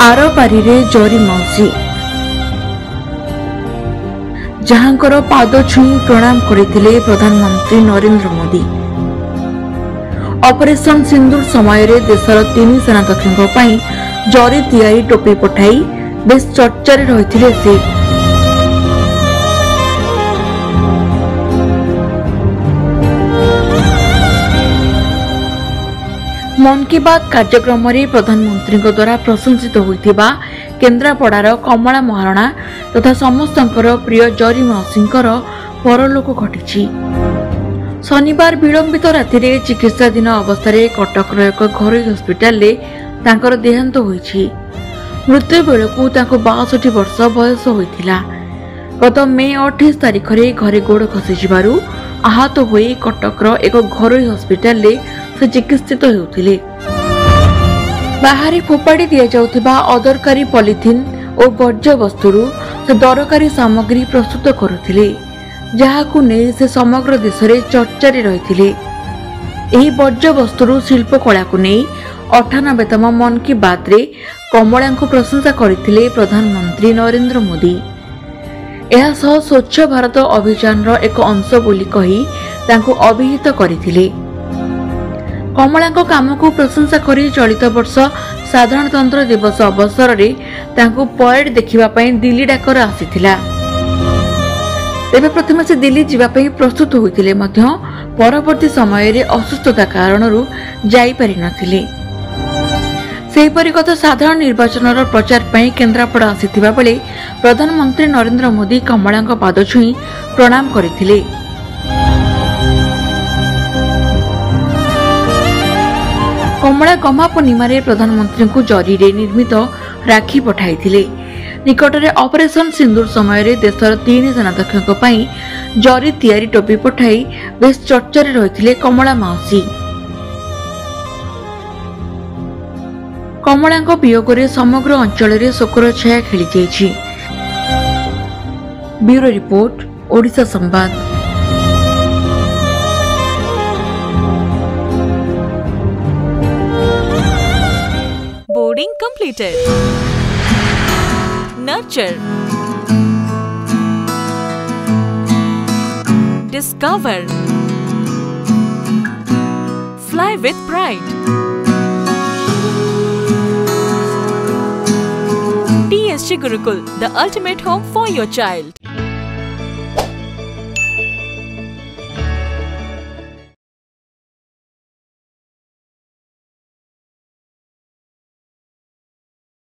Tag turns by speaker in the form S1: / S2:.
S1: आरपारी जरी मौसी जहांकर पाद छुई प्रणाम करथिले प्रधानमंत्री नरेंद्र मोदी। ऑपरेशन सिंदूर समय रे देशर 3 सेनाध्यक्षों पई जरी तैयारी टोपी पठाई बेस चर्चा रे रहिथिले से। मन की बात कार्यक्रम रे प्रधानमंत्री द्वारा प्रशंसित होइथिबा केन्द्रापड़ार कमला महारणा तथा समस्तंकर प्रिय जरी मौसींकर परलोक घटिछि। शनिवार विलंबित राति रे चिकित्साधीन अवस्था कटकर एक घरोई हस्पिटाल रे तांकर देहांत होइछि। मृत्यु बेलकु तांको 62 वर्ष बयस होइथिला। गत मे 28 तारिख रे घरे गोड़ खसी जिबारु आहत होई कटकर एक घरोई हस्पिटाल रे से चिकित्सित हेउथिले। बाहरी फोपाड़ी दिया जाउथिबा अदरकारी पॉलिथिन और वर्ज्य वस्तुरु से दरकारी सामग्री प्रस्तुत करुथिले, जहाकु नै से समग्र देश रे चर्चा रे रहिथिले। एही वर्ज्य वस्तुरु शिल्प कला को नै 98तम मन की बात रे कमला को प्रशंसा करथिले प्रधानमंत्री नरेंद्र मोदी। एहा सह स्वच्छ भारत अभियान रो एक अंश बोली कही तांको अभिहित करथिले। कमला काम को प्रशंसा करी चलित वर्ष साधारणतंत्र दिवस अवसर रे तांको परेड देखिबा पई दिल्ली डाकर आसीथिला। तेबे प्रथम से दिल्ली जीवा पई प्रस्तुत होइथिले मध्य परवर्ती समय रे असुस्थता कारणरू जाई पारि नथिले। सेहिपरि गत साधारण निर्वाचन प्रचार पई केन्द्रापड़ा आसीथिबा बेले प्रधानमंत्री नरेंद्र मोदी कमला पाद छुई प्रणाम करथिले। कमला गमा पूर्णिमा प्रधानमंत्री को जरी रे निर्मित राखी पठाइथिले। निकटरे ऑपरेशन सिंदूर समय रे देशर 3 सेनाध्यक्षों पई जरी तैयारी टोपी पठाई बेस चर्चा रे रहिथिले कमला मौसी। कमला वियोग रे समग्र अंचल रे शोकर छाया खेली जाइछि। ब्यूरो रिपोर्ट, ओडिशा संवाद।
S2: Boarding completed. Nurture. Discover. Fly with pride. TSG Gurukul, the ultimate home for your child.